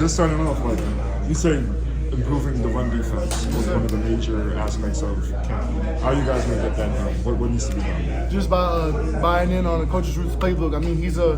just starting off, like you say, improving the run defense was one of the major aspects of camp. How are you guys going to get that done? What needs to be done? Just by buying in on the Coach's Roots playbook. I mean, he's a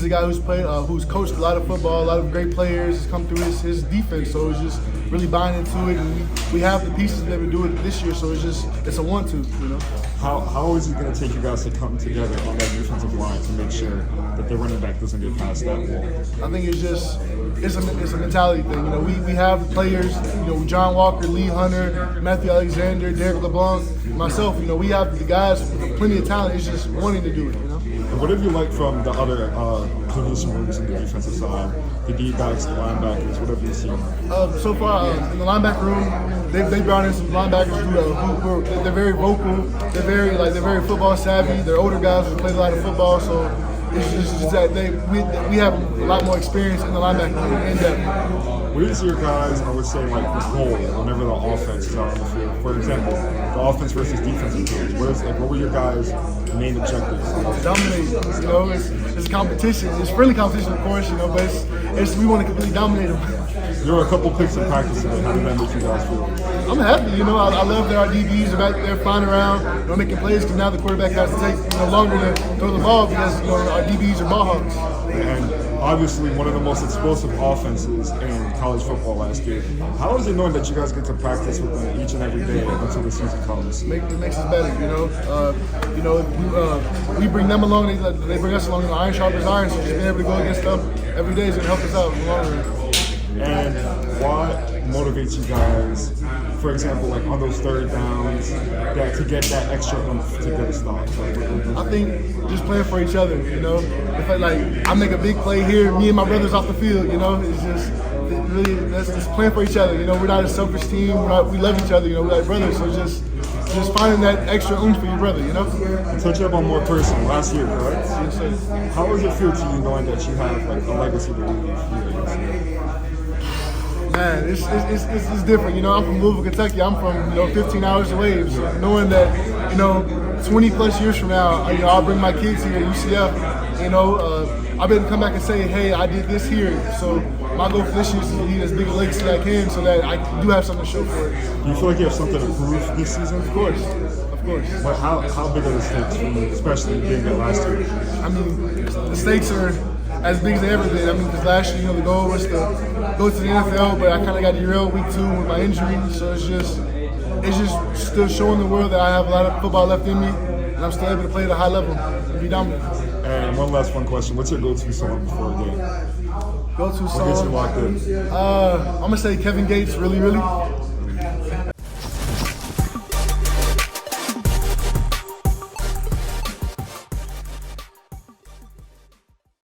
guy who's coached a lot of football, a lot of great players, has come through his defense. So it's just really buying into it, and we have the pieces to be able to do it this year. So it's a 1-2, you know. How is it going to take you guys to come together on that defensive line to make sure that the running back doesn't get past that wall? I think it's a mentality thing. You know, we have the players. You know, John Walker, Lee Hunter, Matthew Alexander, Derek LeBlanc, myself. You know, we have the guys with plenty of talent. It's just wanting to do it. You know. And what have you liked from the other position groups in the defensive side, the D-backs, the linebackers? What have you seen? So far, in the linebacker room, they brought in some linebackers who they're very vocal. They're very football savvy. They're older guys who played a lot of football, so it's just that we have a lot more experience in the linebacker room in depth. What is your guys, I would say, like the goal whenever the offense is out on the field? For example, the offense versus defensive teams. What were your guys' main objectives? Dominate. You know, it's competition. It's friendly competition, of course. You know, but it's we want to completely dominate them. There were a couple picks in practice today. How did that make you guys feel? I'm happy. You know, I love that our DBs are back there flying around, you know, making plays because now the quarterback has to take longer to throw the ball because our DBs are ball hawks. And obviously one of the most explosive offenses in college football last year. How is it knowing that you guys get to practice with them each and every day until the season comes? It makes us better, we bring them along, they bring us along. Iron sharpens iron, so just being able to go against them every day is going to help us out in the long run. And what motivates you guys, for example, like on those third downs, to get that extra oomph to get a stop? I think just playing for each other, you know. If I make a big play here, me and my brothers off the field, you know, it's just really that's just playing for each other. You know, we're not a selfish team. We love each other. You know, we're like brothers. So just finding that extra oomph for your brother, you know. To touch up on more personal, last year, correct? Yes, sir. How does it feel to you knowing that you have like a legacy to leave here? Man, it's different. You know, I'm from Louisville, Kentucky. I'm from 15 hours away. So knowing that 20 plus years from now, I'll bring my kids here at UCF. I'll be able to come back and say, hey, I did this here. So my goal for this year is to leave as big a legacy as I can, so that I do have something to show for it. Do you feel like you have something to prove this season? Of course. But how big are the stakes for you, especially being there last year? I mean, the stakes are as big as they ever been. I mean, because last year, the goal was to go to the NFL, but I kind of got derailed week 2 with my injury. So it's just still showing the world that I have a lot of football left in me, and I'm still able to play at a high level and be dominant. And one last fun question: what's your go-to song before a game? Go-to song? What gets you locked in? I'm gonna say Kevin Gates, really, really.